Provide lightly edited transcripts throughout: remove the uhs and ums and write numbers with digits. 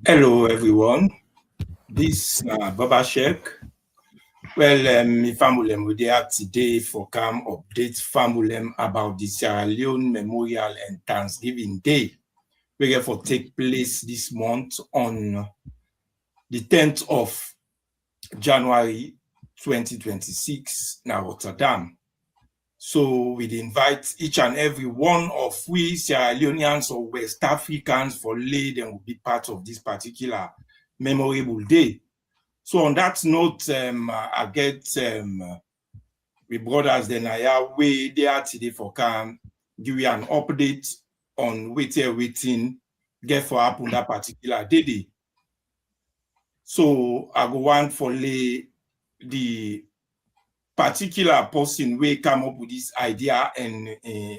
Hello, everyone. This Baba Sheikh. Well, my family we there today for come update family about the Sierra Leone Memorial and Thanksgiving Day. We get for take place this month on the 10th of January 2026 now Rotterdam. So we'd invite each and every one of we Sierra Leoneans or West Africans for lay them will be part of this particular memorable day. So on that note, I get my brothers then I way there today for can give you an update on waiting get for happen that particular day. So I go want for lay the particular person we come up with this idea and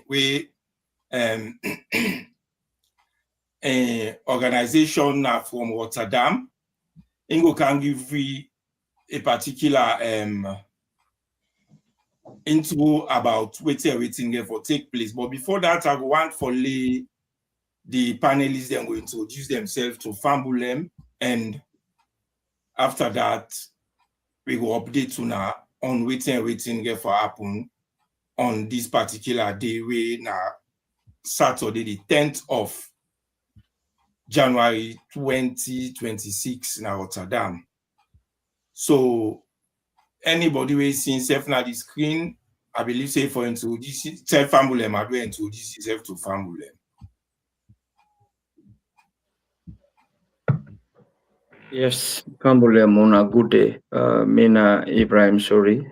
we um, organization from Rotterdam. Ingo can give you a particular intro about waiting here for take place. But before that, I want for the panelists then will introduce themselves to Fambulem, and after that, we will update now on waiting here for happen on this particular day, we now Saturday, the 10th of January 2026 in Rotterdam. So anybody we see himself now the screen, I believe say for introduce tell Fambulem, I will introduce yourself to Fambulem. Yes, Kambule Mona, good day. Mina Ibrahim Sori,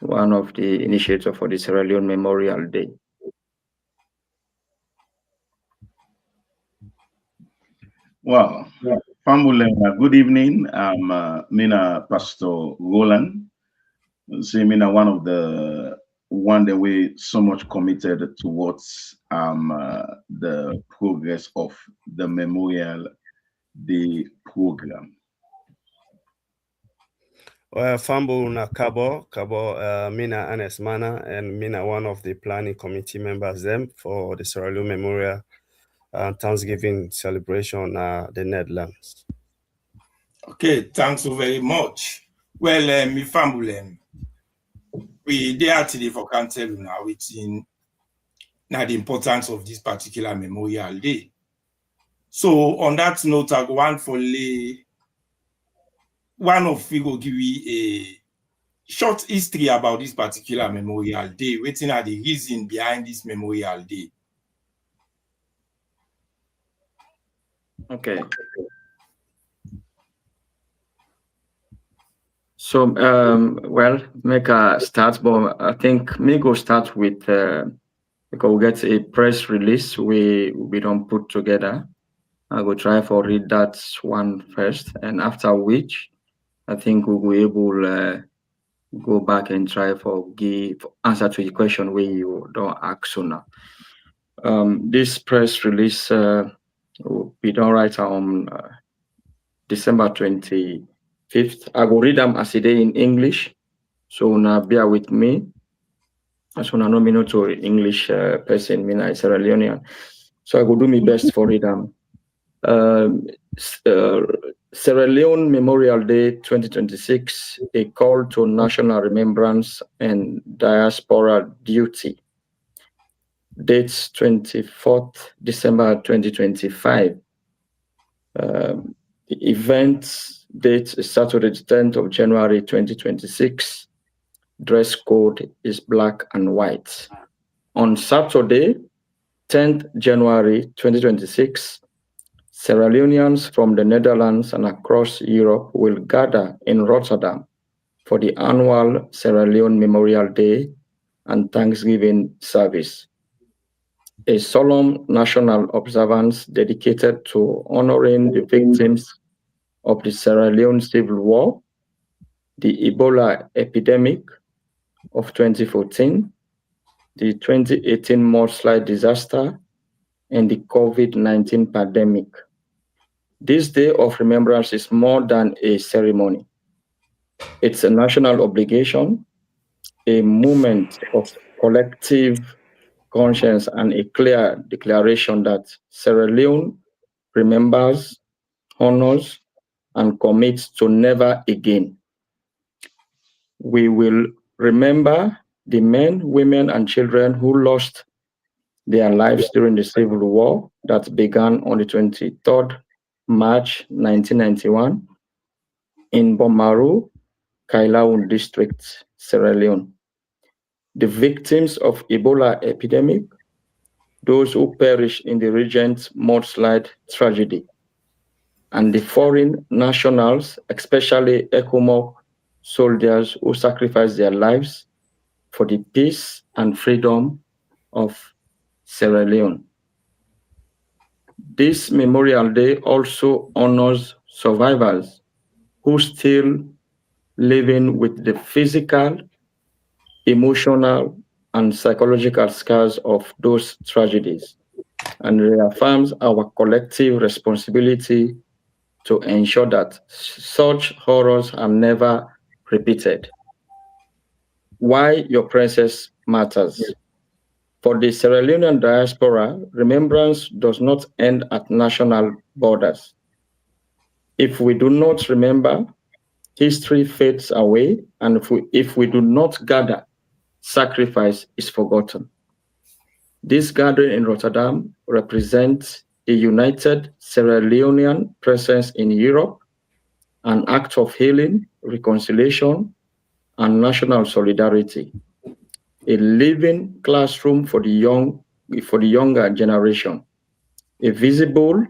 one of the initiators for the Sierra Leone Memorial Day. Well, Fambule, good evening. I'm Mina Pastor Roland. See, Mina, one of the one that we so much committed towards the progress of the Memorial Day program. Well, Fambu na Kabo, Mina Anes Mana, and Mina one of the planning committee members them for the Sierra Leone Memorial Thanksgiving celebration the Netherlands. Okay, thanks so very much. Well, mi Fambulem, we there today for can tell you now within now the importance of this particular Memorial Day. So on that note, I go want for one of you go give you a short history about this particular Memorial Day. Waiting are the reason behind this Memorial Day. Okay. So, well, make a start, but I think me go start with because we get a press release we don't put together. I go try for read that one first, and after which, I think we will be able go back and try for give answer to the question where you don't ask sooner. This press release we don't write on December 25th. I will read them as a day in English, so now bear with me. As one know me not to English person, me na Sierra Leonean, so I will do my best for read them. Sierra Leone Memorial Day 2026, a call to national remembrance and diaspora duty. Dates 24th December 2025. The event date is Saturday, 10th of January 2026. Dress code is black and white. On Saturday, 10th January 2026, Sierra Leoneans from the Netherlands and across Europe will gather in Rotterdam for the annual Sierra Leone Memorial Day and Thanksgiving service, a solemn national observance dedicated to honoring the victims of the Sierra Leone Civil War, the Ebola epidemic of 2014, the 2018 mudslide disaster, and the COVID-19 pandemic. This Day of Remembrance is more than a ceremony. It's a national obligation, a moment of collective conscience, and a clear declaration that Sierra Leone remembers, honors, and commits to never again. We will remember the men, women, and children who lost their lives during the Civil War that began on the 23rd March 1991 in Bomaru, Kailaun district, Sierra Leone. The victims of Ebola epidemic, those who perished in the region's mudslide tragedy, and the foreign nationals, especially ECOMOG soldiers who sacrificed their lives for the peace and freedom of Sierra Leone. This Memorial Day also honors survivors who still living with the physical, emotional, and psychological scars of those tragedies and reaffirms our collective responsibility to ensure that such horrors are never repeated. Why your presence matters. For the Sierra Leonean diaspora, remembrance does not end at national borders. If we do not remember, history fades away, and if we do not gather, sacrifice is forgotten. This gathering in Rotterdam represents a united Sierra Leonean presence in Europe, an act of healing, reconciliation, and national solidarity, a living classroom for the younger generation, a visible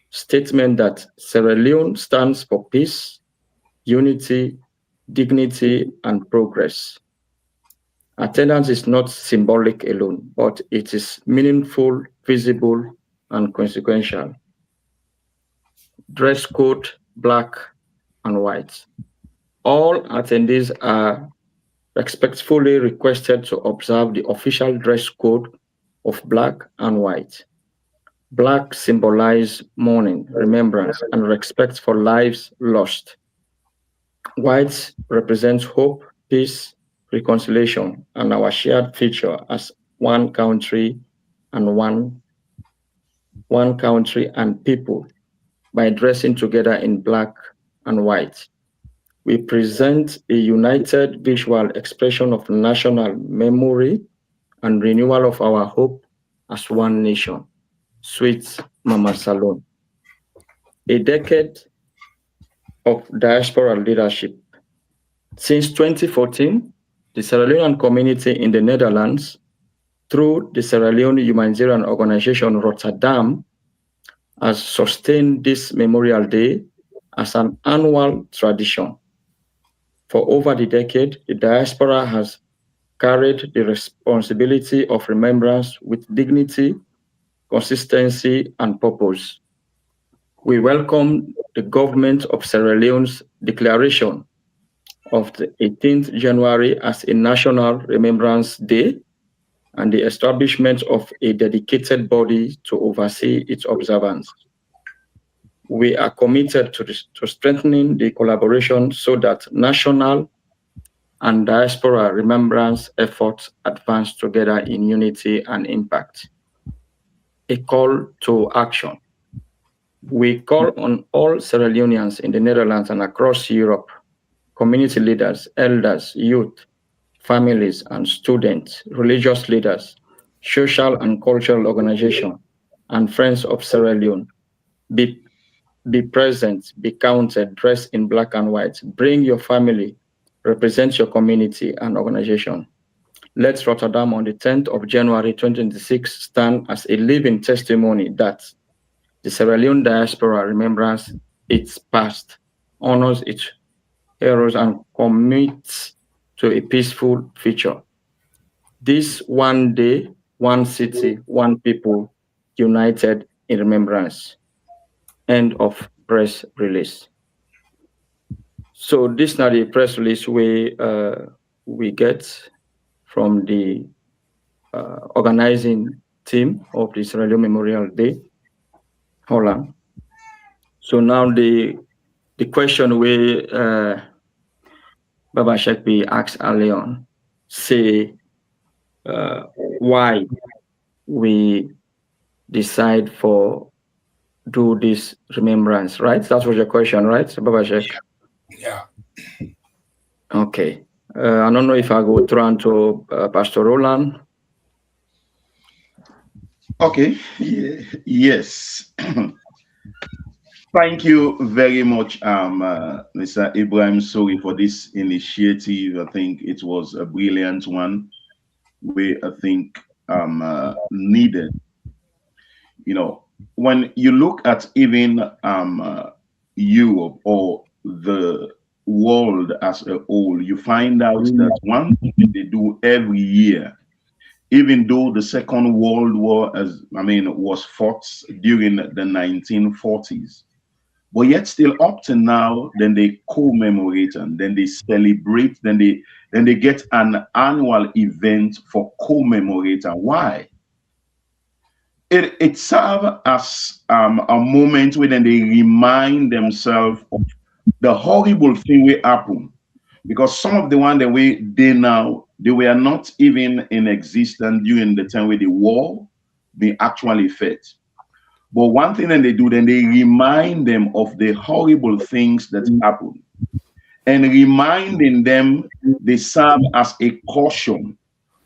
statement that Sierra Leone stands for peace, unity, dignity, and progress. Attendance is not symbolic alone, but it is meaningful, visible, and consequential. Dress code, black and white. All attendees are respectfully requested to observe the official dress code of black and white. Black symbolizes mourning, remembrance, and respect for lives lost. White represents hope, peace, reconciliation, and our shared future as one country and one country and people by dressing together in black and white. We present a united visual expression of national memory and renewal of our hope as one nation. Sweet Mama Salon. A decade of diaspora leadership. Since 2014, the Sierra Leonean community in the Netherlands, through the Sierra Leone humanitarian organization Rotterdam, has sustained this Memorial Day as an annual tradition. For over the decade, the diaspora has carried the responsibility of remembrance with dignity, consistency, and purpose. We welcome the government of Sierra Leone's declaration of the 18th January as a National Remembrance Day and the establishment of a dedicated body to oversee its observance. We are committed to strengthening the collaboration so that national and diaspora remembrance efforts advance together in unity and impact. A call to action. We call on all Sierra Leoneans in the Netherlands and across Europe, community leaders, elders, youth, families and students, religious leaders, social and cultural organizations, and friends of Sierra Leone. Be present, be counted, dress in black and white. Bring your family, represent your community and organization. Let Rotterdam on the 10th of January 2026 stand as a living testimony that the Sierra Leone diaspora remembers its past, honors its heroes, and commits to a peaceful future. This one day, one city, one people, united in remembrance. End of press release. So this now the press release we get from the organizing team of the Sierra Leone Memorial Day, Holland. So now the question we Baba Shekpi asked earlier on, say why we decide for do this remembrance, right? That was your question, right, Baba Sheikh? Yeah. Okay. I don't know if I go turn to Pastor Roland. Okay. Yes. Thank you very much, Mr. Ibrahim Sori, for this initiative. I think it was a brilliant one. I think needed. You know, when you look at even Europe or the world as a whole, you find out that one thing they do every year, even though the Second World War, was fought during the 1940s, but yet still up to now, then they commemorate and then they celebrate, then they get an annual event for commemorating. Why? It serves as a moment where then they remind themselves of the horrible thing will happen, because some of the one that they now, they were not even in existence during the time where the war they actually fought. But one thing that they do, then they remind them of the horrible things that happened. And reminding them, they serve as a caution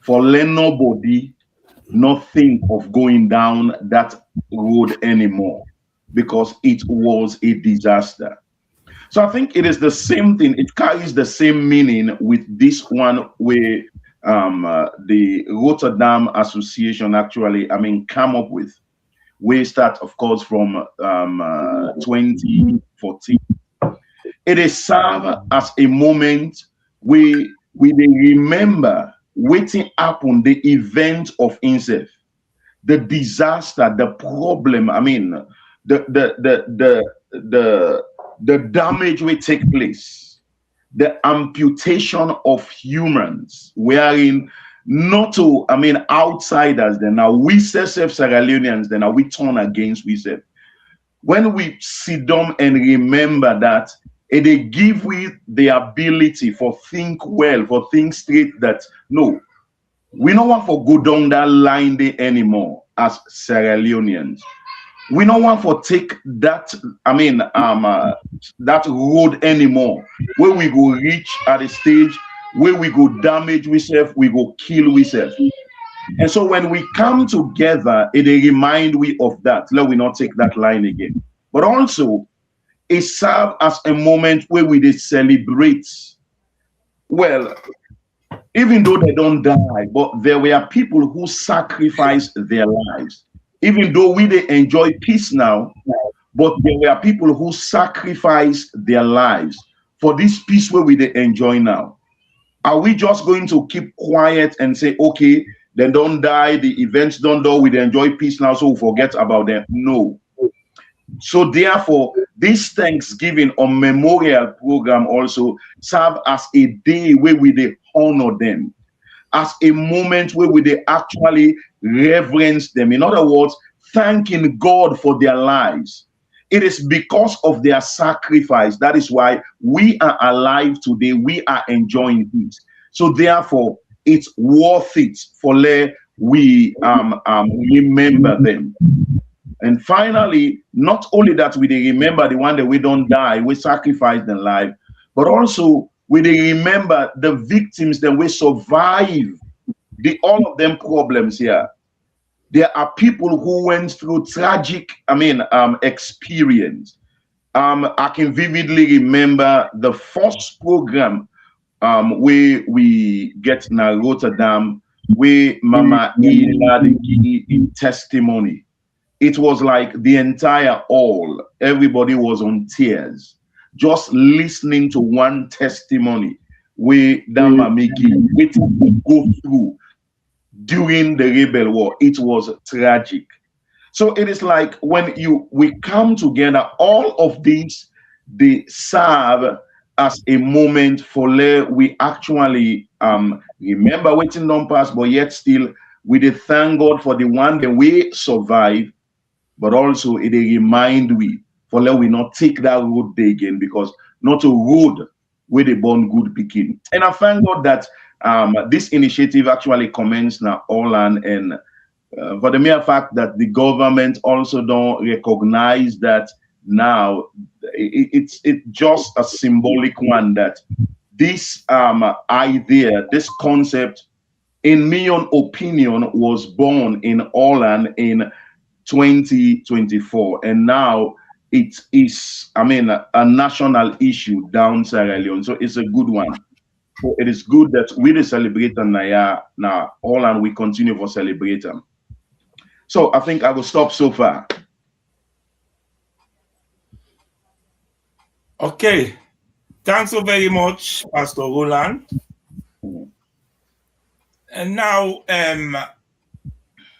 for let nobody not think of going down that road anymore, because it was a disaster. So I think it is the same thing. It carries the same meaning with this one where the Rotterdam Association actually, come up with. We start, of course, from 2014. It is served as a moment we they remember waiting upon the event of himself, the disaster, the problem. The damage will take place, the amputation of humans, wherein not to, outsiders, then now we self Sierra Leoneans, then now we turn against we self. When we sit down and remember that, they give we the ability for think well, for think straight, that no, we don't want to go down that line there anymore as Sierra Leoneans. We don't want to take that, that road anymore, where we go reach at a stage where we go damage ourselves, we go kill ourselves. And so when we come together, it remind we of that. Let we not take that line again. But also, it serves as a moment where we celebrate. Well, even though they don't die, but there were people who sacrificed their lives. Even though we they enjoy peace now, but there were people who sacrificed their lives for this peace where we they enjoy now. Are we just going to keep quiet and say, okay, then don't die, the events don't do, we enjoy peace now, so we forget about them? No. So therefore, this Thanksgiving or memorial program also serve as a day where we they honor them, as a moment where we they actually reverence them. In other words, thanking God for their lives. It is because of their sacrifice. That is why we are alive today. We are enjoying it. So therefore, it's worth it for we remember them. And finally, not only that we remember the one that we don't die, we sacrifice their life, but also we remember the victims that we survive all of them problems here. There are people who went through tragic, experience. I can vividly remember the first program where we get in Rotterdam, where Mama Ila in testimony. It was like the entire hall, everybody was on tears, just listening to one testimony where Dama Miki waiting to go through during the rebel war. It was tragic. So it is like when we come together, all of these, they serve as a moment for we actually remember waiting on past, but yet still we did thank God for the one that we survive, but also it remind we for let we not take that road day again, because not a road where they born good begin. And I thank God that this initiative actually commenced now Holland, and for the mere fact that the government also don't recognize that now, it's just a symbolic one that this idea, this concept, in my own opinion, was born in Holland in 2024, and now it is, I mean, a national issue down Sierra Leone. So it's a good one. So it is good that we celebrate them now, Holland we continue for celebrate them. So I think I will stop so far. Okay. Thanks so very much, Pastor Roland. And now,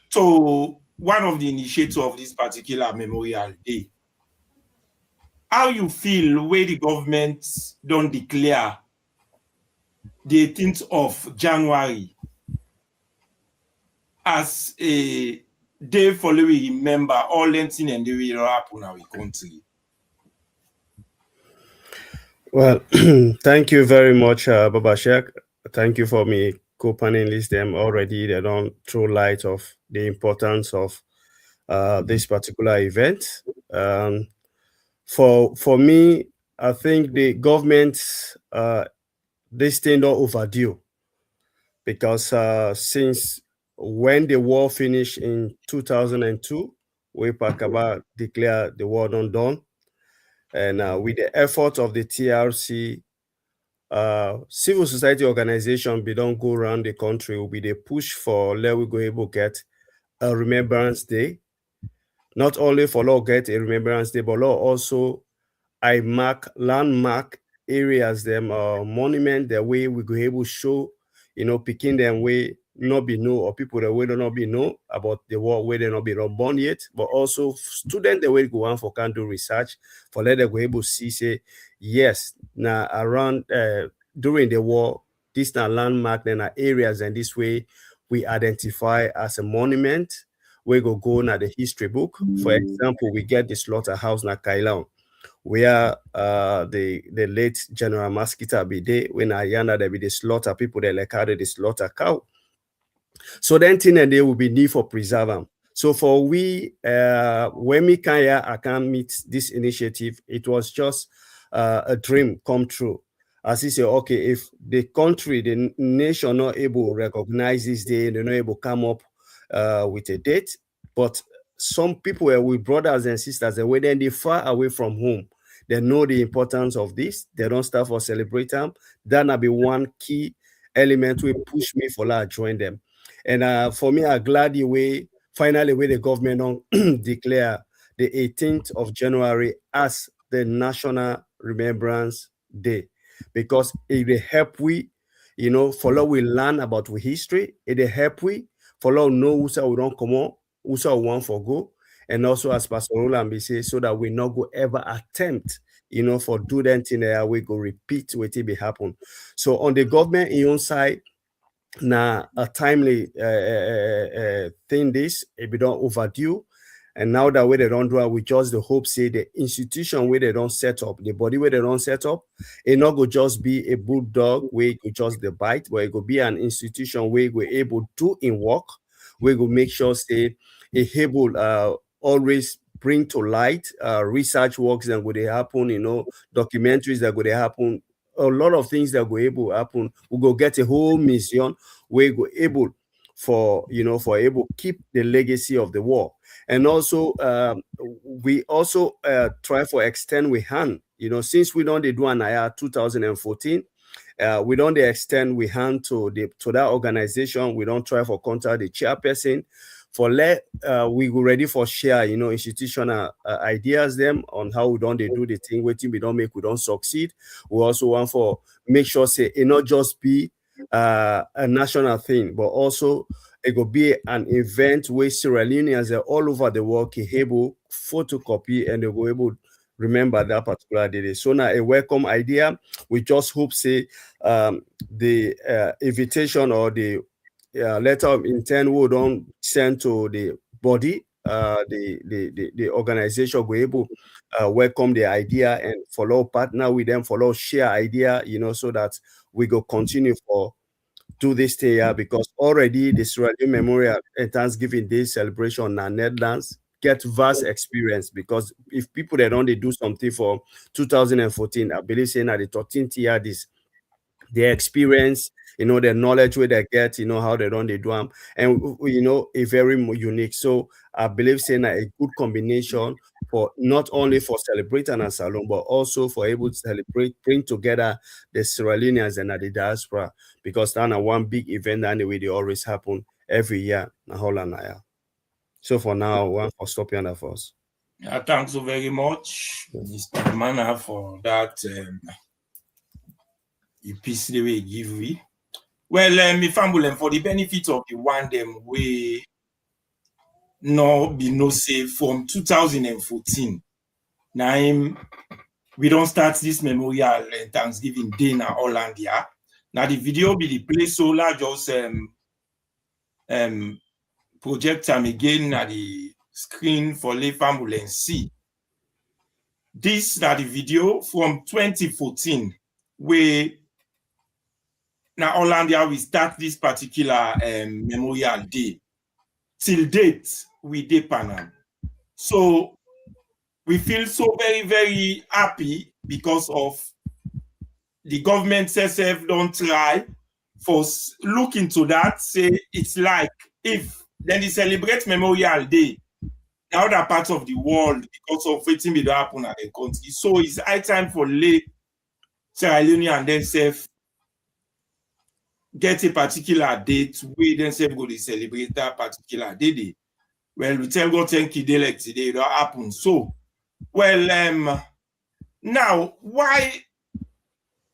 so one of the initiators of this particular Memorial Day, how you feel where the government don't declare the 18th of January as a day following remember all things and the way happen in our country? Well, thank you very much, Baba Sheikh. Thank you for me co-panelists them already. They don't throw light of the importance of this particular event. For me, I think the government this thing not overdue, because since when the war finished in 2002, we Pakaba declared the war done. And with the effort of the TRC, civil society organization, we don't go around the country, will be the push for let we go able get a Remembrance Day. Not only for law get a Remembrance Day, but law also I mark landmark areas, them monument, the way we go able show, picking them way not be know, or people that way do not be know about the war where they not be born yet, but also student the way go on for can do research for let them go able see say yes now around during the war these are landmark then are areas, and this way we identify as a monument. We go na the history book. For example, we get the slaughterhouse na Kailaon, where the late General Maskita be there when Ayana they be the slaughter people they like how they slaughter cow. So then thing and they will be need for preserve them. So for we when we I can meet this initiative, it was just a dream come true. As he say, okay, if the country, the nation not able to recognize this day, they're not able to come up with a date, but some people were with brothers and sisters, and when they're far away from home, they know the importance of this. They don't start for celebrate them. That will be one key element will push me for that join them. And for me, I'm glad the way finally where the government don't declare the 18th of January as the National Remembrance Day, because it will help we, follow we learn about we history. It will help we follow know who we don't come on, who we want for go, and also as Pastor Roland be say, so that we not go ever attempt, for do that thing there we go repeat what it be happen. So on the government in own side, now a timely thing this it be don't overdue. And now that way they don't do it, we just the hope say the institution where they don't set up, the body where they don't set up, it not go just be a bulldog where it go just the bite, but it go be an institution where we're able to in work, we go make sure say it able always bring to light research works that would happen, documentaries that would happen, a lot of things that go able to happen. We go get a whole museum where go able for for able keep the legacy of the war. And also we also try for extend we hand, since we don't do an IR 2014, we don't extend we hand to that organization. We don't try for contact the chairperson for let we go ready for share institutional ideas them on how we don't they do the thing waiting we don't make we don't succeed. We also want for make sure say it not just be a national thing, but also it will be an event where Sierra Leoneans are all over the world can able photocopy and they will able remember that particular day. So now a welcome idea. We just hope say the invitation or the letter of intent we don't send to the body, the organization will able welcome the idea and follow partner with them, follow share idea, so that we go continue for do this thing here, because already the Sierra Leone Memorial and Thanksgiving Day celebration in Netherlands get vast experience, because if people they don't they do something for 2014, I believe saying at the 13th year this their experience, their knowledge where they get, how they run, they do them, and a very unique. So I believe saying that a good combination for not only for celebrating and salon, but also for able to celebrate, bring together the Sierra Leoneans and the diaspora, because that's one big event anyway. They always happen every year in Holland. So for now, one for stopping that for us. Yeah, thanks so very much, Mr. Mana, for that. You piece the way give we. Well, me family, for the benefit of the one them we no say from 2014. Now we don't start this memorial Thanksgiving Day in Hollandia. Now the video be the place so large, just project them again at the screen for the family and see. This is the video from 2014 where now Hollandia we start this particular memorial day. Till date, we did Panam. So we feel so very, very happy because of the government SSF don't try for look into that. Say it's like if then they celebrate Memorial Day in other parts of the world because of waiting will happen at the country. So it's high time for late Sierra Leone and themselves get a particular date where themselves go to celebrate that particular day. Well, we tell God thank you day like today, it don't happen. So, well, now why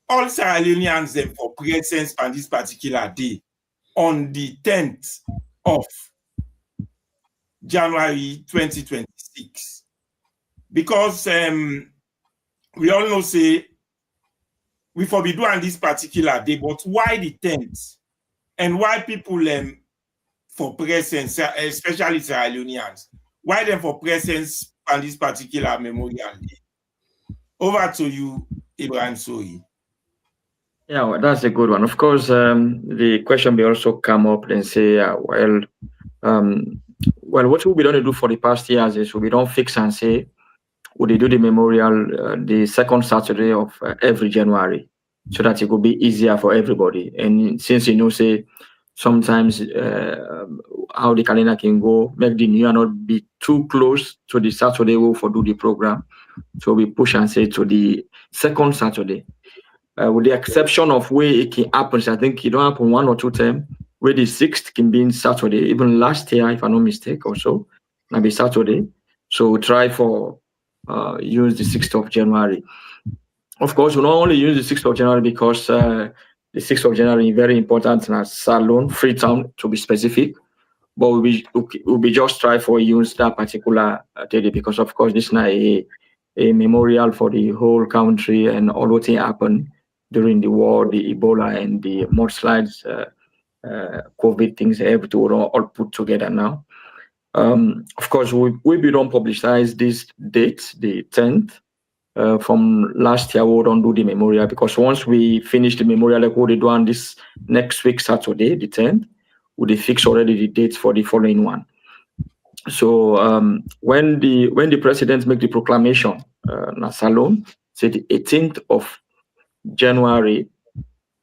all Sierra Leoneans them for presence on this particular day on the 10th of January 2026? Because we all know say we forbid on this particular day, but why the 10th? And why people for presence, especially Sierra Leoneans, why them for presence on this particular memorial day? Over to you, Ibrahim Sohi. Yeah, well, that's a good one. Of course, the question may also come up and say, well, what we don't do for the past years is we don't fix and say, would they do the memorial the second Saturday of every January, so that it could be easier for everybody. And since say sometimes how the calendar can go, make the new year not be too close to the Saturday we for do the program. So we push and say to the second Saturday. With the exception of where it can happen, I think it don't happen one or two times, where the 6th can be in Saturday. Even last year, if I'm not mistaken, or so, maybe Saturday. So try for use the 6th of January. Of course, we not only use the 6th of January because the 6th of January is very important in our Salon, Freetown, to be specific. But we'll be just try for use that particular day because, of course, this is not a memorial for the whole country and all what happened during the war, the Ebola and the mudslides, COVID things, everything all put together now. Of course, we don't publicize this date, the 10th. From last year, we don't do the memorial because once we finish the memorial, like we do on this next week, Saturday, the 10th, we fix already the dates for the following one. So when the president make the proclamation, Salon, say the 18th of January,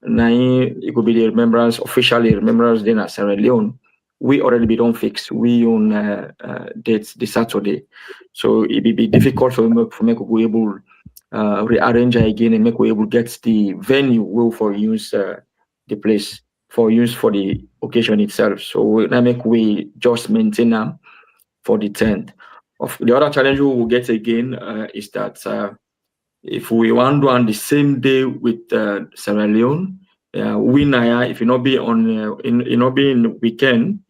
it could be the officially remembrance day in Sierra Leone. We already be done fixed. We own dates the Saturday, so it will be difficult for make we able rearrange again and make we able get the venue will for use the place for use for the occasion itself. So we make we just maintain them for the 10th. Of the other challenge we will get again is that if we want to on the same day with Sierra Leone, if you not be on in weekend,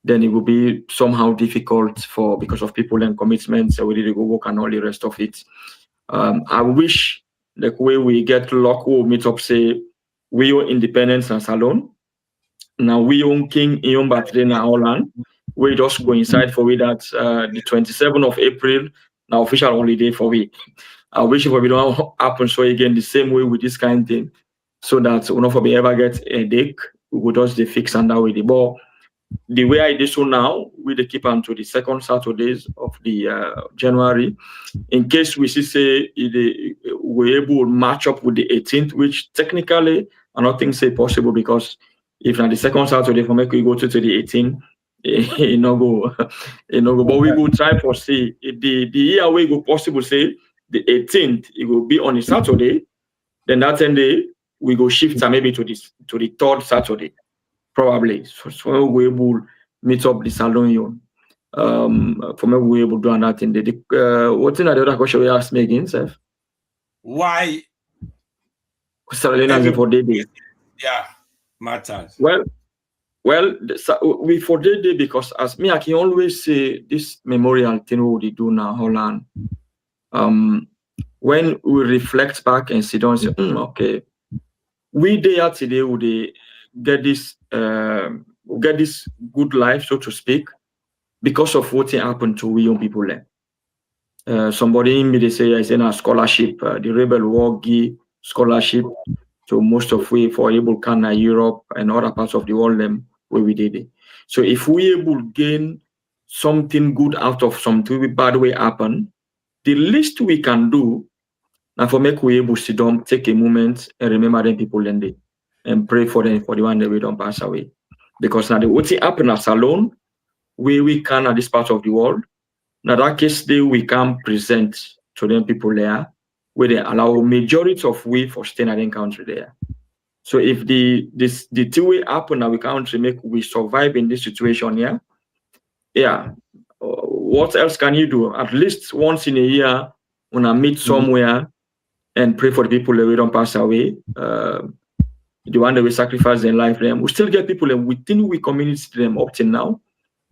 then it will be somehow difficult because of people and commitments. So we need to go work and all the rest of it. I wish the way we get luck, we'll meet up, say we own Independence and Salon. Now we own King Ion birthday in Holland. We just coincide for we that the 27th of April, now official holiday for we. I wish if we don't happen so again the same way with this kind of thing, so that we not ever get a headache we would just fix and that way. But the way I did so now, we keep on to the second Saturdays of the January, in case we see say we're able to match up with the 18th, which technically I don't think say possible, because if not the second Saturday for me we go to the 18th, it no go, it no go. But we will try for see the year we go possible say the 18th it will be on a Saturday, then that 10 day we go shift maybe to the third Saturday. Probably. So we will meet up the Salon. For me, we able to do that thing. What's in the other question we asked me again, Seth? Why? For day. Yeah, matters. Well, we for day because as me, I can always say this memorial thing what we do now, Holland. When we reflect back and sit down and say, okay, we there today would get this good life, so to speak, because of what happened to we young people there. Somebody in me they say I send a scholarship, the Rebel War give scholarship to most of we for able Canada, Europe and other parts of the world where we did it. So if we able gain something good out of something bad way happen, the least we can do now for make we able to sit down, take a moment and remember them people then they and pray for them for the one that we don't pass away. Because now the what happen as alone, where we can at this part of the world, now that case they we can present to them people there, where they allow majority of we for staying in country there. So if the two way happen that we country make we survive in this situation here, what else can you do? At least once in a year, when I meet somewhere and pray for the people that we don't pass away. The one that we sacrifice their life them. We still get people within we community them up till now.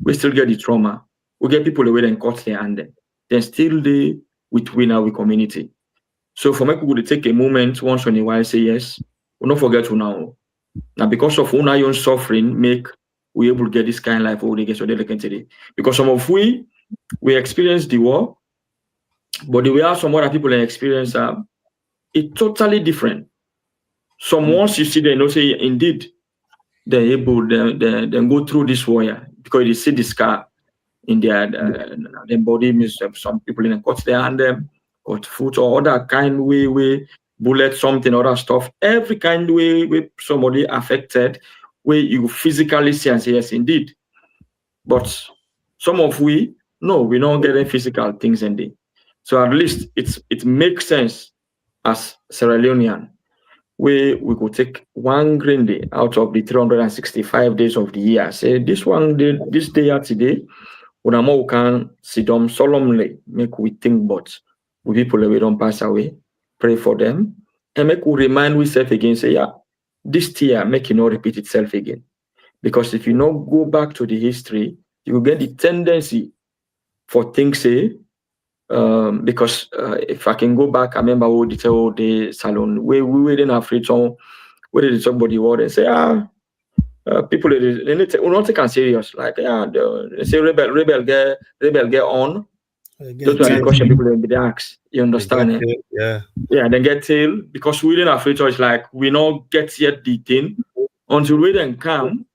We still get the trauma. We get people away and cut their hand. Then still they within our community. So for me, we would take a moment once in a while say yes. We don't forget to now. Now because of our own suffering, make we able to get this kind of life over again so they can today. Because some of we experience the war, but the way how some other people experience it's totally different. Some once you see them, you say indeed they're able they go through this warrior because they see the scar in their body. Means some people in cut their hand, cut foot or other kind way bullet something other stuff. Every kind way somebody affected where you physically see and say yes indeed. But some of we don't get any physical things in there. So at least it makes sense as Sierra Leonean. We could take one green day out of the 365 days of the year. Say this day today, when we can sit down solemnly, make we think about with people that we don't pass away, pray for them, and make we remind ourselves again, say, this year, make it not repeat itself again. Because if you not go back to the history, you will get the tendency for things because if I can go back, I remember what they tell the salon where we were in Africa, where they talk about the world and say, people they not take serious. Like they say rebel get on. Those are the question people will be asked. You understand? Yeah. Then get tail because we in Africa it's like we not get yet the thing until we then come.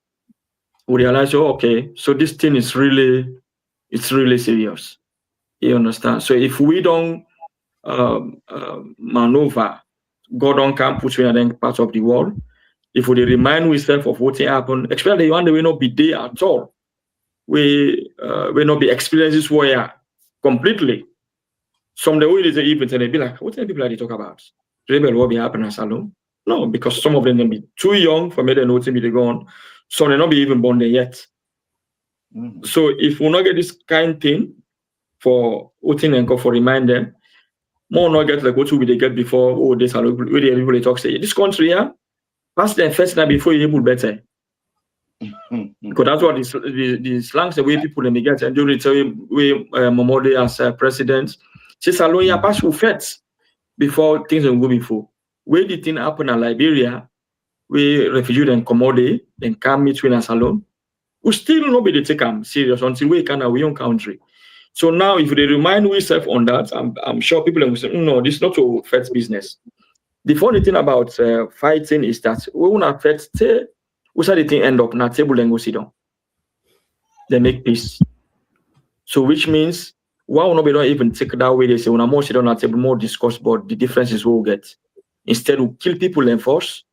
We realize, okay, so this thing is really serious. You understand? So if we don't maneuver, God don't come put you in any part of the world. If we remind ourselves of what happened, especially the one that will not be there at all, we will not be experiencing this war completely. Some the way they even they be like, what the people are they talk about? Rebel will be happening as alone? No, because some of them be too young for me to know to be gone. Some they not be even born there yet. So if we not get this kind thing for outing and for remind them, more not get like what we they get before this where the people talk say this country pass them first now before you able better. Because that's what the slangs the way people in the get and during tell we Momode as president. She Salonia pass who first before things will go before. Where the thing happen in Liberia, we refugee and commodity then come meet in a salon. We still not be the take them serious until we can our own country. So now, if they remind ourselves on that, I'm sure people will say, no, this is not to affect business. The funny thing about fighting is that we won't affect What's the thing end up? Na table and go sit down. They make peace. So which means why will nobody don't even take that way? They say when I'm more sit down at table, more discuss about the differences we'll get. Instead, we kill people and force,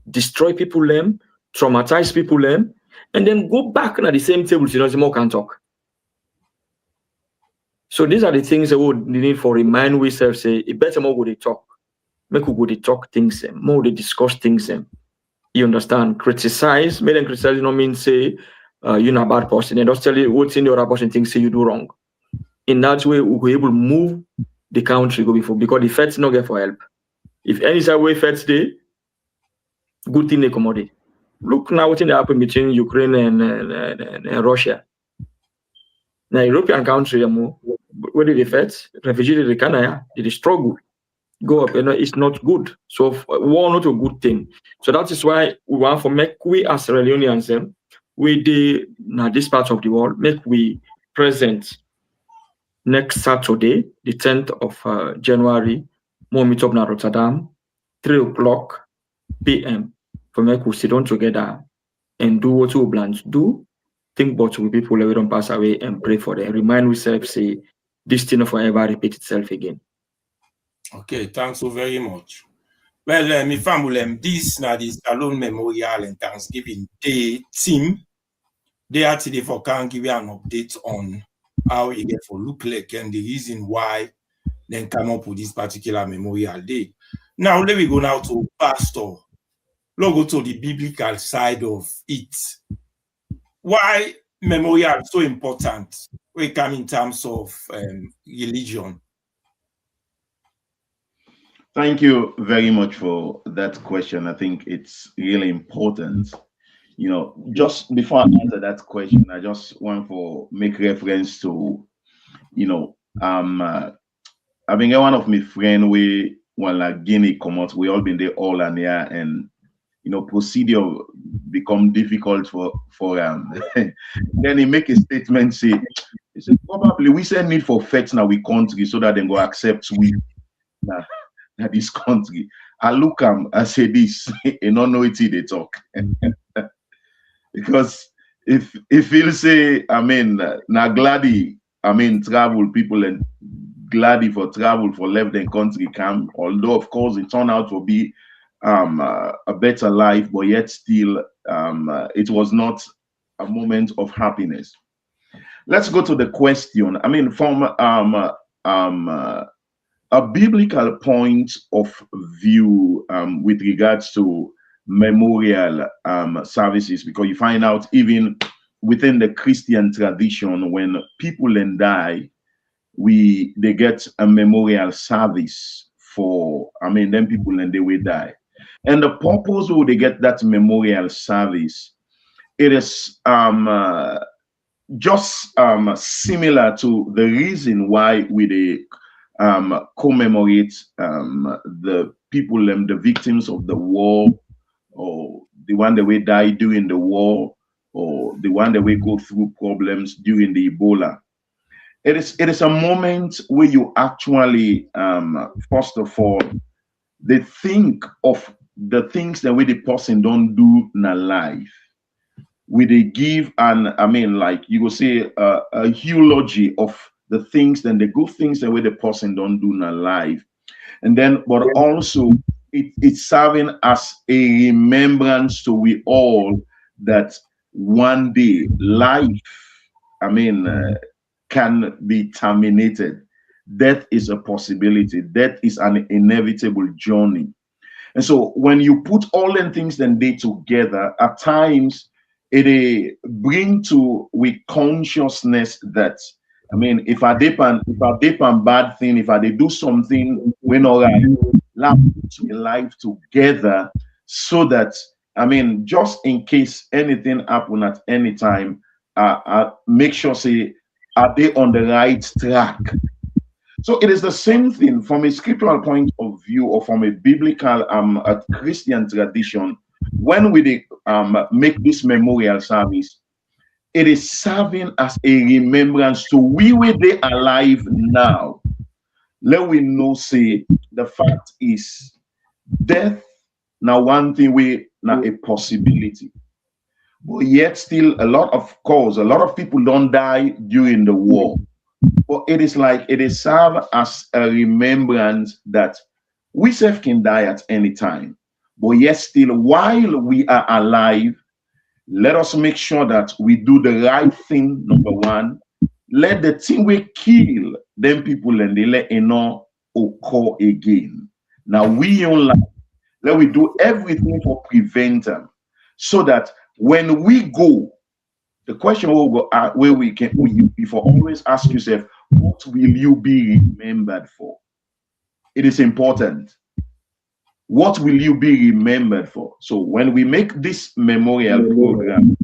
destroy people them, traumatize people them, and then go back at the same table so you more can talk. So these are the things that we need for remind ourselves say it better more go they talk. Make we go they talk things them, more they discuss things them. You understand? Criticize, make them criticize, you know mean say you're not a bad person. And just tell you what's in the other person thinks say you do wrong. In that way, we'll be able to move the country go before because the feds not get for help. If any side way feds day, good thing they commodity. Look now what's in the happen between Ukraine and Russia. Now European country where did the feds? Refugees they Canada, they struggle. Go up, it's not good. So war not a good thing. So that is why we want to make we as Sierra Leoneans we the now this part of the world make we present next Saturday, the 10th of January, more meet up in Rotterdam, 3 o'clock p.m. for make we sit down together and do what we plan to do. Think about the people that we don't pass away and pray for them. Remind ourselves, say, this thing will forever repeat itself again. Okay, thanks so very much. Well, my family, this now the Salone Memorial and Thanksgiving Day team. They are today for can give you an update on how it get for look like and the reason why then come up with this particular Memorial Day. Now let me go now to Pastor. Let's go to the biblical side of it. Why memorial so important? We come in terms of religion. Thank you very much for that question. I think it's really important. You know, just before I answer that question, I just want to make reference to, you know, I've been one of my friend we when like Guinea come out, we all been there all and yeah, and you know, procedure become difficult for then he make a statement say, he said probably we send need for facts now we country so that they go accept we now this country. I look I say this, you don't know it they talk. Because if he'll say, I mean, now gladdy, I mean, travel people and gladdy for travel for left the country come, although of course it turned out to be a better life, but yet still it was not a moment of happiness. Let's go to the question. I mean, from a biblical point of view with regards to memorial services, because you find out even within the Christian tradition, when people then die, they get a memorial service for, I mean, then people and they will die. And the purpose why they get that memorial service, it is just similar to the reason why we commemorate the people, the victims of the war, or the one that we die during the war, or the one that we go through problems during the Ebola. It is a moment where you actually, first of all, they think of the things that the person don't do in a life. We they give and I mean, like you will say a eulogy of the things and the good things that the person don't do in a life, and then but also it's serving as a remembrance to we all that one day life, I mean, can be terminated. Death is a possibility. Death is an inevitable journey. And so when you put all them things then they together, at times it bring to we consciousness that I mean, if I dip on bad thing, if I do something when all right, life together so that I mean, just in case anything happen at any time, make sure say are they on the right track. So it is the same thing from a scriptural point of view or from a biblical a Christian tradition. When we make this memorial service, it is serving as a remembrance to we were they alive now. Let we know say the fact is death now one thing we now a possibility. But yet still a lot of people don't die during the war. But it is like it is served as a remembrance that we self can die at any time. But yet still, while we are alive, let us make sure that we do the right thing, number one. Let the thing we kill them people and they let it not occur again. Now we online, let we do everything for prevent them. So that when we go, the question will go where we can before always ask yourself, what will you be remembered for? It is important. What will you be remembered for? So when we make this memorial program,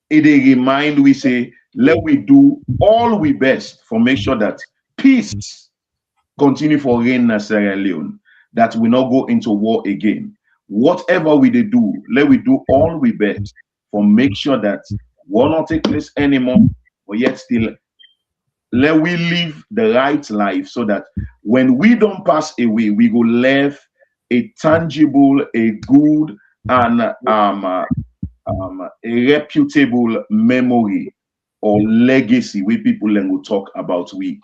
it a remind we say, let we do all we best for make sure that peace continue for reign in Sierra Leone, that we not go into war again. Whatever we do, let we do all we best for make sure that war not take place anymore, but yet still let we live the right life so that when we don't pass away, we go live a tangible, a good, and a reputable memory or legacy we people then will talk about we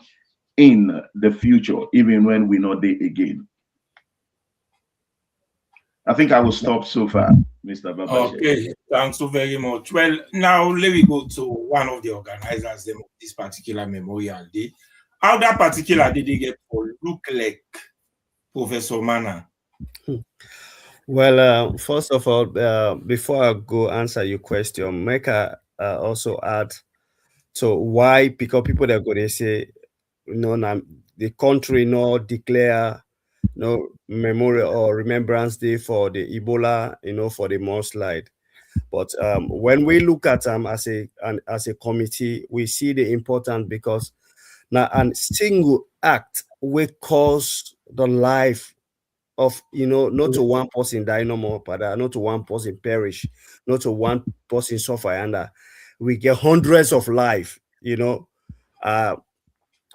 in the future, even when we're not there again. I think I will stop so far, Mr. Babashe. Okay, thanks so very much. Well, now let me go to one of the organizers of this particular Memorial Day. How that particular day they get for look like, Professor Mana? Well, first of all, before I go answer your question, make I also add to why, because people that go they say, now the country no declare no memorial or remembrance day for the Ebola, for the mudslide. But when we look at as a committee, we see the importance because now a single act will cause the life of not to one person die no more, but not to one person perish, not to one person suffer, and we get hundreds of life.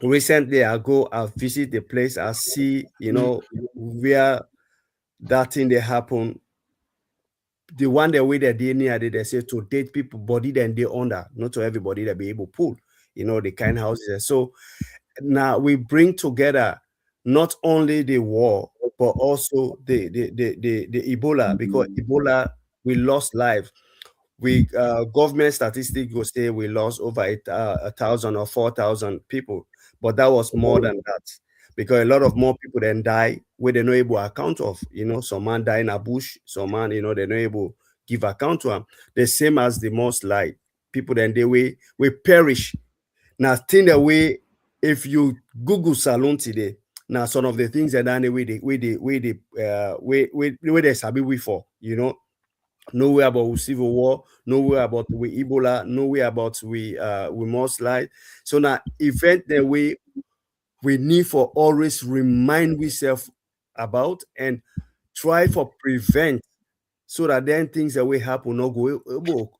Recently I visit the place, I see where that thing they happen. The one the way they did near they say to date people body then they under, not to everybody that be able to pull, the kind houses. So now we bring together not only the war but also the Ebola, because Ebola we lost life. We government statistics will say we lost over 1,000 or 4,000 people, but that was more than that because a lot of more people then die where they're not able to account of. Some man die in a bush, some man they're not able give account to them. The same as the most like people then they we perish. Now think the way if you Google Salon today, now some of the things that anyway they sabi we for nowhere about we civil war, nowhere about we Ebola, nowhere about we mudslide. So now event that we need for always remind ourselves about and try for prevent, so that then things that will happen not go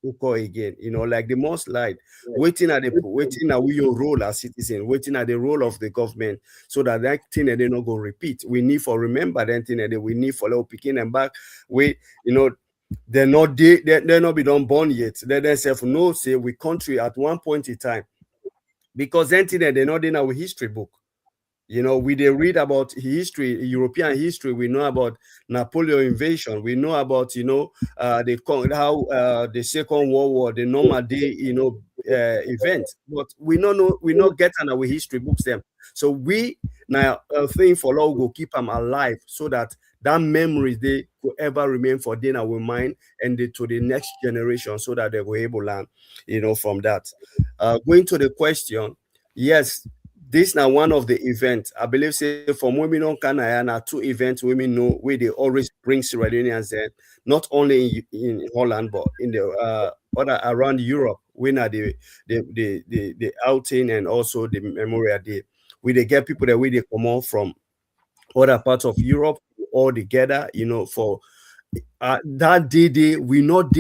occur again. Like the mudslide, waiting at your role as citizen, waiting at the role of the government, so that thing that they not go repeat. We need for remember that thing that we need for little picking and back. They're not they're not be done born yet. They themselves know say we country at one point in time, because then they're not in our history book. We they read about history, European history. We know about Napoleon invasion. We know about how the Second World War, the Normandy event. But we not get on our history books them. So we now thing for law will keep them alive, so that memories they could ever remain for them our mind and to the next generation, so that they were able to learn from that. Going to the question, yes. This now one of the events. I believe say from Women on Canada, two events women know where they always bring Sierra Leoneans in, not only in Holland but in the other around Europe. When are the outing and also the Memorial Day, where they get people that where they come out from other parts of Europe all together, for that day we not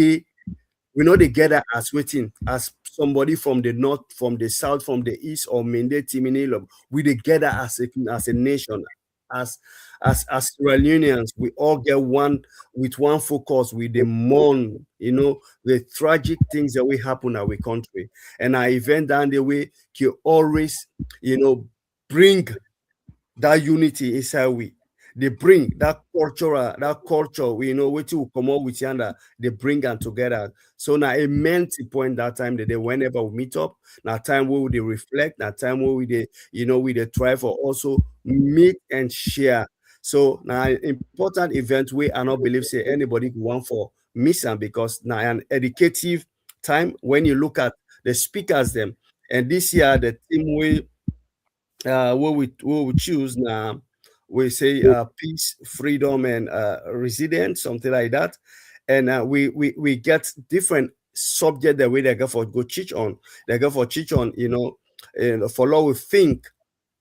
together as waiting as somebody from the north, from the south, from the east, or Mende Timini. We together as a nation, as Sierra Leoneans, we all get one with one focus. We the mourn, the tragic things that will happen in our country, and our event down the way can always, bring that unity inside we. They bring that culture, which will come up with yonder, they bring them together. So now a meant point that time that they whenever we meet up, now time where they reflect, now time where we they try for also meet and share. So now important event we I not believe say anybody who want for missing because now an educative time when you look at the speakers them. And this year the team what we choose now, we say peace, freedom, and resilience, something like that. And we get different subject that way they go for go teach on. They go for teach on, and for law we think,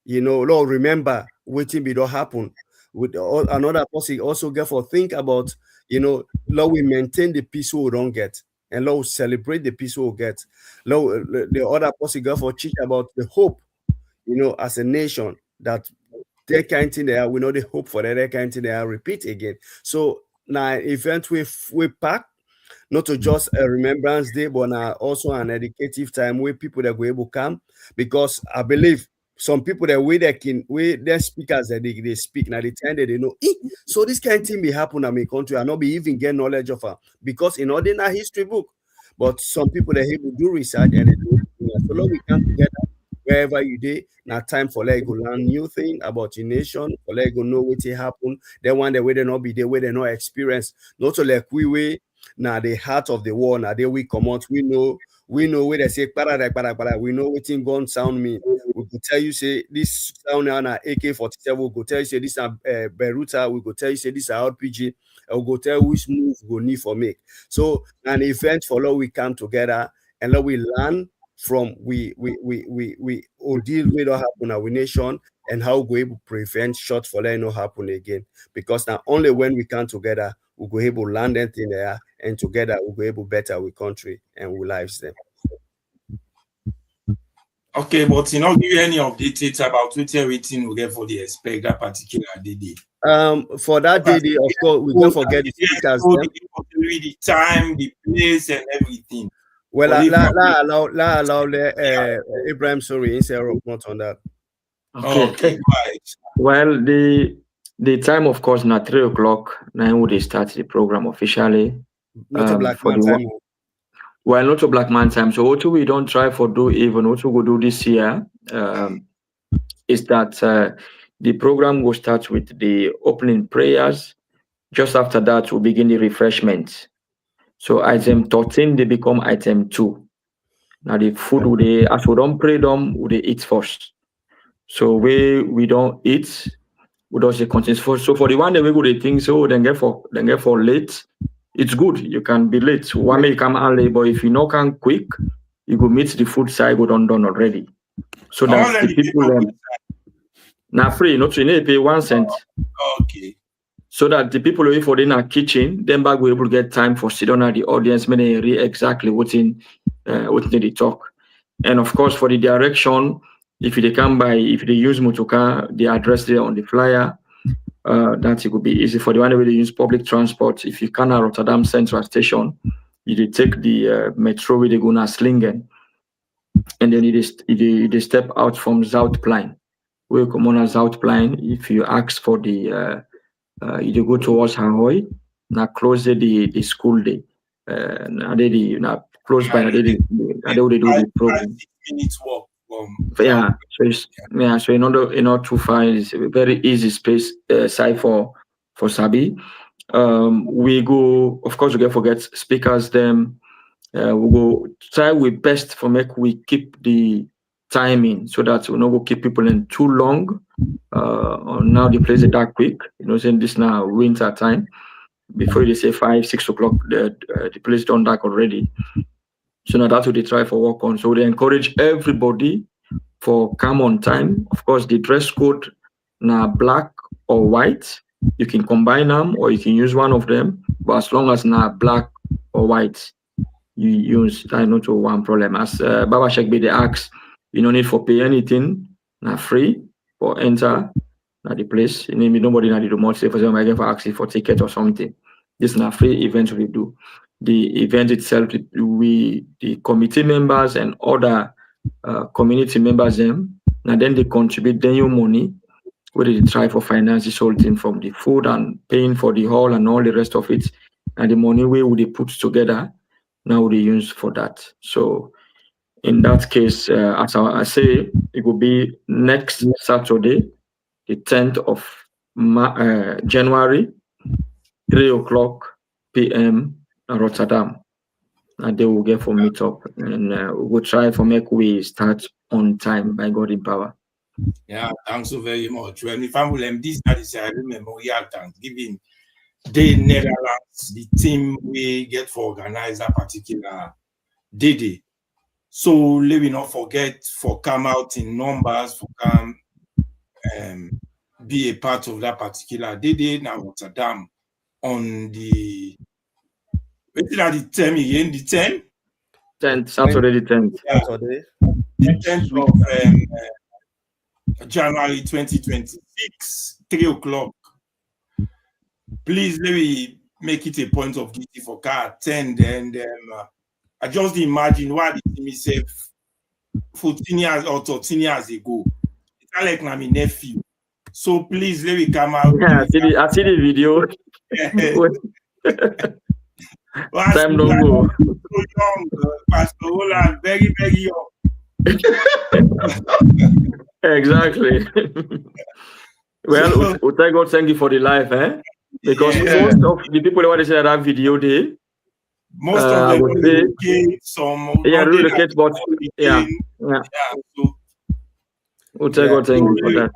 Lord remember waiting be don't happen. With another person also get for think about, Lord we maintain the peace we don't get. And Lord celebrate the peace we'll get. Lord, the other person go for teach about the hope, as a nation that that kind of thing there, we know the hope for that kind of thing there repeat again. So now event we pack not to just a remembrance day, but now also an educative time where people that go able to come because I believe some people that way they can way their speakers that they speak now the time that they know so this kind of thing may happen in my country and not be even get knowledge of her because in ordinary history book, but some people that able to do research and they do so long we come together wherever you did, now time for let go learn new thing about your nation, for let go know what happen. They want the way they not be there, where they not experience. Not to like we way now the heart of the war, now they we come out, we know where they say para, we know what in gun sound mean. We could tell you say this sound now AK-47, we could tell you say this Beruta, we could tell you say this RPG, we go tell which move we go need for make. So an event for law we come together and now we learn from we deal with what happen in our nation and how we able to prevent short for let not happen again. Because now only when we come together, we go able to land anything there and together we go able better our country and we lives them. Okay, but give you any updates about what everything we get for the expect that particular day. For that day, of course, we don't forget the speakers. The time, the place, and everything. Well, allow Ibrahim, sorry, instead not on that. Okay. Right. Well, the time, of course, now 3:00. 9 would they start the program officially. Not a black man time. Well, not a black man time. So what we don't try for do even what we go do this year is that the program will start with the opening prayers. Just after that, we'll begin the refreshments. So item 13, they become item 2. Now the food as we don't pray them, we eat first. So we don't eat, we don't say continue first. So for the one that we go to think so, then get for late. It's good. You can be late. One may you come early, but if you not come quick, you go meet the food side go done already. So that the people now free, not to pay 1 cent. Okay. So that the people who for in our kitchen, then back we able to get time for sit down at the audience, many exactly what they talk. And of course for the direction, if they come by, if they use motoka, the address there on the flyer, that it could be easy for the one who they use public transport. If you can at Rotterdam Central Station, you take the metro where they go to Slingen, and then they step out from Zoutplein. We come on Zoutplein. If you ask for the you go towards Hanoi, now close the school day. Now they close by now they do the program. 5 minutes walk from so in order to find it's a very easy space site for Sabi. We go, of course, we get forget speakers. Them we go try we best for make we keep the timing so that we not go keep people in too long. Now the place is dark quick. Saying this now winter time. Before they say 5, 6 o'clock, the place done dark already. So now that's what they try for work on. So they encourage everybody for come on time. Of course, the dress code now black or white. You can combine them or you can use one of them. But as long as now black or white, you use that not to one problem. As Baba Sheikh they ask, you don't need for pay anything, now free for enter. at the place. Nobody not the remote say for example again for asking for ticket or something. This is a free event we do. The event itself, the committee members and other community members them, and then they contribute then your money, where they try for finance this whole thing from the food and paying for the hall and all the rest of it. And the money we would they put together, now they use for that. So in that case, as I say, it will be next Saturday, the 10th of January, 3 o'clock p.m. in Rotterdam. And they will get for meet up, and we'll try for make we start on time by God in power. Yeah, thanks so very much. When we found this is a memorial Thanksgiving Day Netherlands, the team we get for organize a particular day. So let me not forget for come out in numbers, for come be a part of that particular day now Rotterdam on the what's that the term again? The 10th? 10th, Saturday the 10th. Yeah. Saturday. The 10th of January 2026, 3 o'clock. Please let me make it a point of duty for car attend, and I just imagine why the team itself 14 years or 13 years ago. It's not like my nephew. So please let me come out. Yeah, I see the video. Time don't go. So young, Pastor Roland, very, very young. Exactly. Well, thank you for the life, eh? Because most of the people that say that video day, most of them relocate, some relocate, but yeah. So, thank you for that.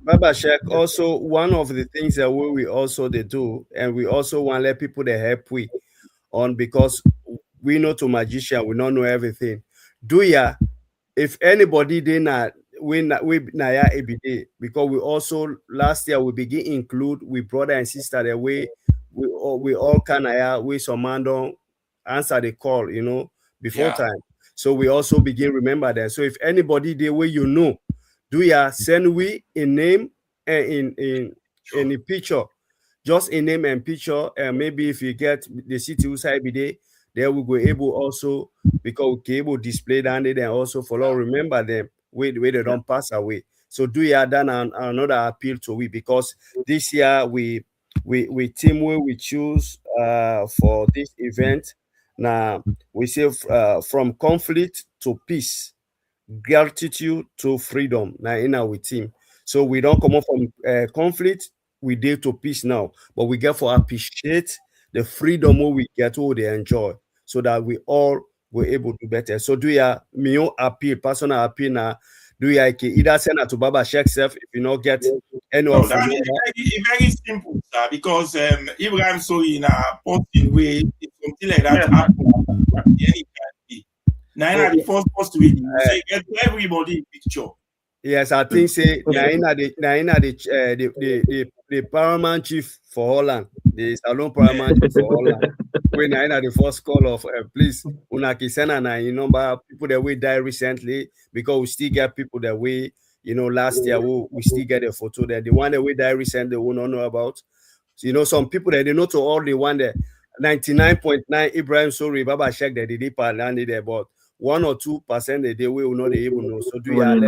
Baba Sheikh, also one of the things that we also they do, and we also want to let people they help we on, because we know to magician, we don't know everything. Do ya? If anybody did not we naya every day, because we also last year we begin include we brother and sister that we all can we some man don't answer the call, before time. So we also begin remember that. So if anybody the way do ya send we a name and in a picture, just a name and picture, and maybe if you get the city outside be there, then we go able also, because we can able display down there and also follow remember them where they don't pass away. So do you done another appeal to we, because this year we team where we choose for this event. Now we say from conflict to peace, gratitude to freedom. Now in our team, so we don't come up from conflict, we deal to peace now, but we get for appreciate the freedom what we get, what they enjoy, so that we all were able to better. So do you me appeal, personal appeal now? Do you either send it to Baba Sheikh self if you not get any of that is very simple, sir, because Ibrahim so in a posting way, if something like that happens, now the first post we say get everybody in picture. Yes, I think say the paramount chief for Holland, the salon paramount chief for Holland. When the first call of please Unaki send a number people that we die recently, because we still get people that we last year we still get a photo there. The one that we die recently we don't know about. So, some people that they know to all the one that 99.9 Ibrahim sorry Baba Sheikh that they did landed there, but 1 or 2% that they will not able know. So do you let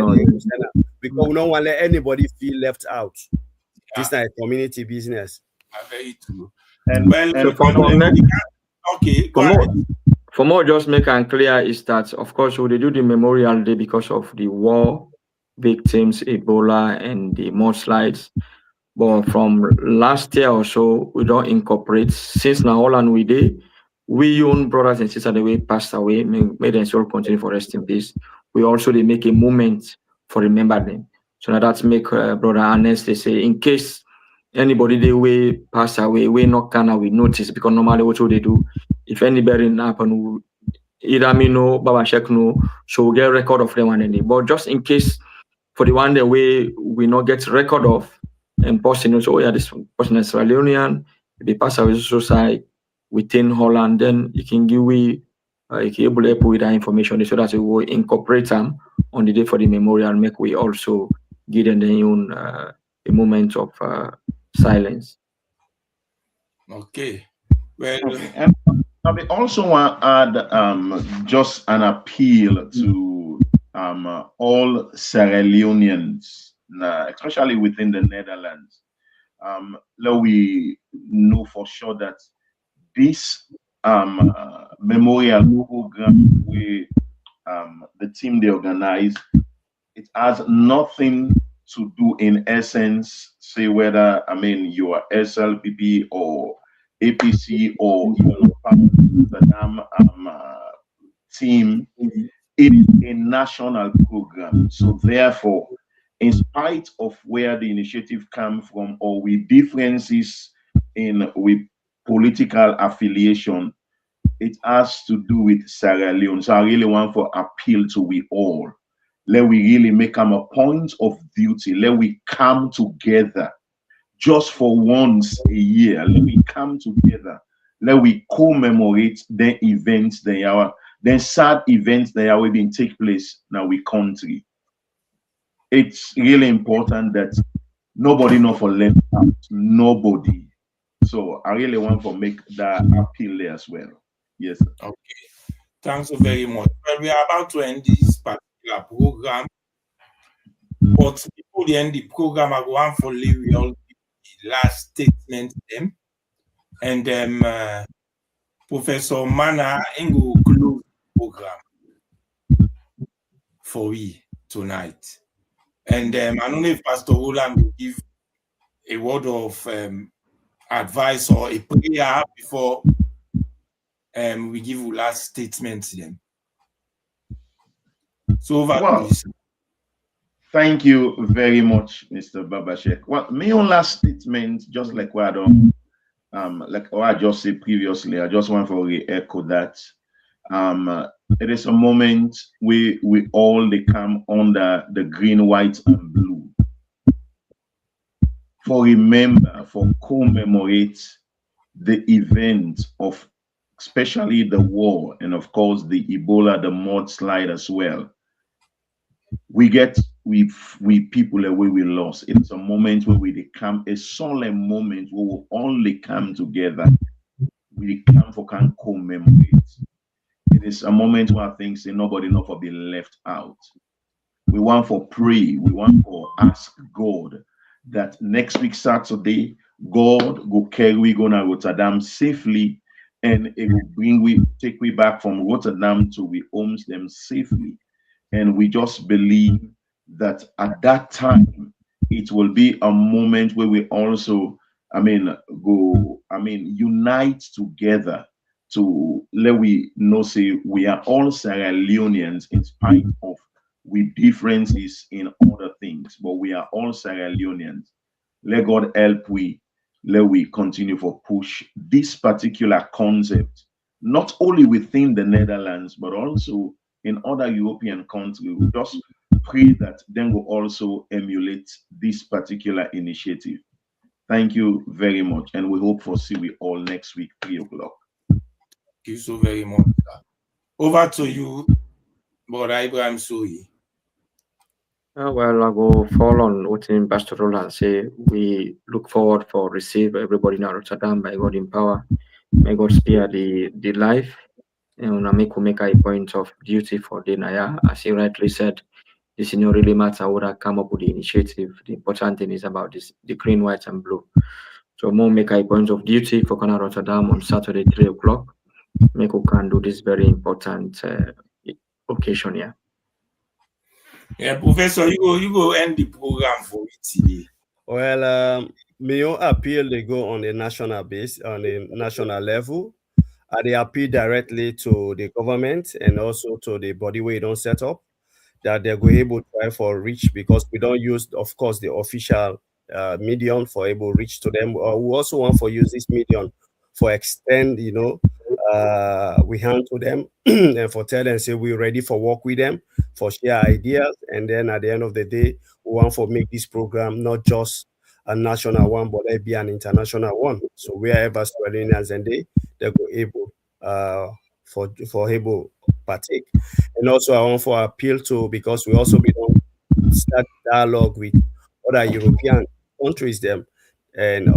because we don't want to let anybody feel left out. This is not a community business. Very true. And for more, just make it clear is that of course we do the Memorial Day because of the war victims, Ebola, and the mudslides. But from last year or so, we don't incorporate, since now Holland we did, we own brothers and sisters that we passed away, made them still continue for rest in peace. We also they make a moment for remember them. So now that's make brother honest. They say in case anybody they way pass away, we not can we notice, because normally what they do, if anybody happen, either me know, Baba Sheikh know, so we get record of them and any. But just in case for the one that we not get record of, and person so this person is Sierra Leonean, if they pass away society within Holland, then you can give we you can able to help with that information so that we will incorporate them on the day for the memorial, make we also Gideon Leone a moment of silence. Okay. Well, Okay. And I also want to add just an appeal to all Sierra Leoneans, especially within the Netherlands. Let we know for sure that this memorial program the team they organize, it has nothing to do in essence, say whether you are SLPP or APC or you are part of the team. It is a national program. So therefore, in spite of where the initiative come from or with differences in with political affiliation, it has to do with Sierra Leone. So I really want to appeal to we all. Let we really make them a point of duty. Let we come together just for once a year. Let we come together. Let we commemorate the events they are, the sad events that are being take place now we country. It's really important that nobody not for left out. Nobody. So I really want to make that appeal there as well. Yes, sir. okay. Thanks so very much. Well, we are about to end this particular program, but before the end the program, I go on for Larry all the last statement them, and Professor Mana will close the program for we tonight. And I don't know if Pastor Roland will give a word of advice or a prayer before we give you last statement to them. So over to Well, you, sir. thank you very much, Mr. Babashek. Well, my own last statement, just like what I don't like what I just said previously, I just want to re-echo that. It is a moment we all they come under the green, white, and blue. For remember, for commemorate the event of especially the war and of course the Ebola, the mudslide as well. We get we people away we lost. It's a moment where we come a solemn moment where we only come together. We come for can commemorate. It is a moment where I think say nobody not for be left out. We want for pray. We want for ask God that next week Saturday, God go carry we go to Rotterdam safely, and it will bring we take we back from Rotterdam to we homes them safely. And we just believe that at that time it will be a moment where we also, unite together to let we know say we are all Sierra Leoneans in spite of with differences in other things, but we are all Sierra Leoneans. Let God help we, let we continue for push this particular concept, not only within the Netherlands, but also in other European countries. We just pray that then will also emulate this particular initiative. Thank you very much, and we hope for see we all next week, 3 o'clock. Thank you so very much, sir. Over to you, Brother Ibrahim Sui. Well, I go follow on what in Pastor Roland say. We look forward for receive everybody in Rotterdam by God in power. May God spare the life. And I make a point of duty for the Naya. As he rightly said, this is not really matter what I come up with the initiative. The important thing is about this the green, white, and blue. So more make a point of duty for Kana Rotterdam on Saturday, 3 o'clock. Make we can do this very important occasion here. Yeah, Professor, you go end the program for it today. Well, may your appeal they go on a national base, on a national level. They appeal directly to the government and also to the body we don't set up that they're going able to try for reach because we don't use, of course, the official medium for able reach to them. We also want for use this medium for extend, we hand to them and for tell them say we're ready for work with them for share ideas, and then at the end of the day we want for make this program not just a national one but it be an international one. So wherever Australians and they go able for able partake. And also I want for appeal to because we also belong start dialogue with other European countries them, and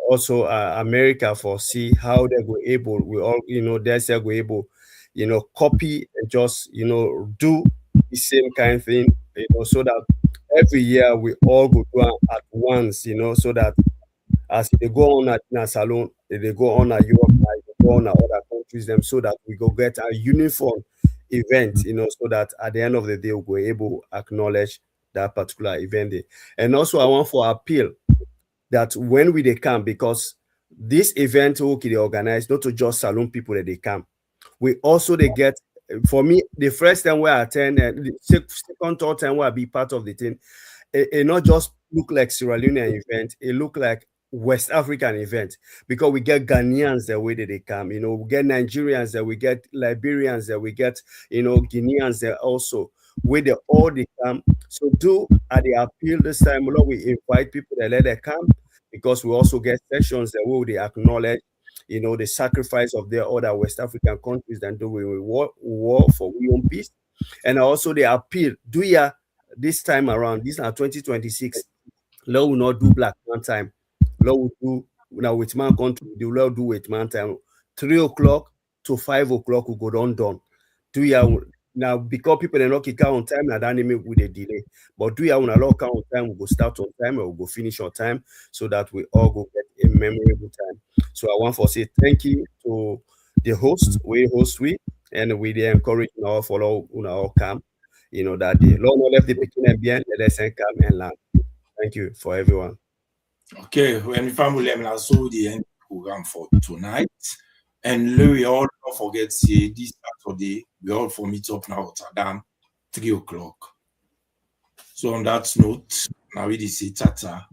also America for see how they were able, we all, they say we able, copy and just, do the same kind of thing, so that every year we all go do am at once, so that as they go on at in a salon, they go on at Europe, they go on at other countries, them, so that we go get a uniform event, so that at the end of the day we're able to acknowledge that particular event day. And also I want for appeal that when they come, because this event okay, they organize not to just salon people that they come. We also they get, for me, the first time where I attend and the second, third time where I be part of the thing, it not just look like Sierra Leone event, it look like West African event, because we get Ghanaians the way that they come, we get Nigerians there, we get Liberians there, we get, Guineans there also, where they all they come. So do at the appeal this time, we invite people that let them come, because we also get sessions that will they acknowledge, the sacrifice of their other West African countries than do we war for we own peace. And also the appeal, do ya this time around, this are 2026. Law will not do black man time. Law will do now with man country, the law do with man time. 3 o'clock to 5 o'clock we go done. Do ya now, because people are not kick out on time, now that name with a delay. But do ya when a lot count on time, we go start on time or we go finish on time, so that we all go get a memorable time. So I want to say thank you to the host, and we encourage now follow all come, that the Lord not left the beginning and bien, let us come and learn. Thank you for everyone. Okay, when family I saw the end program for tonight. And we all don't forget say this Saturday, we all for meet up now at Rotterdam, 3 o'clock. So on that note, now we say tata.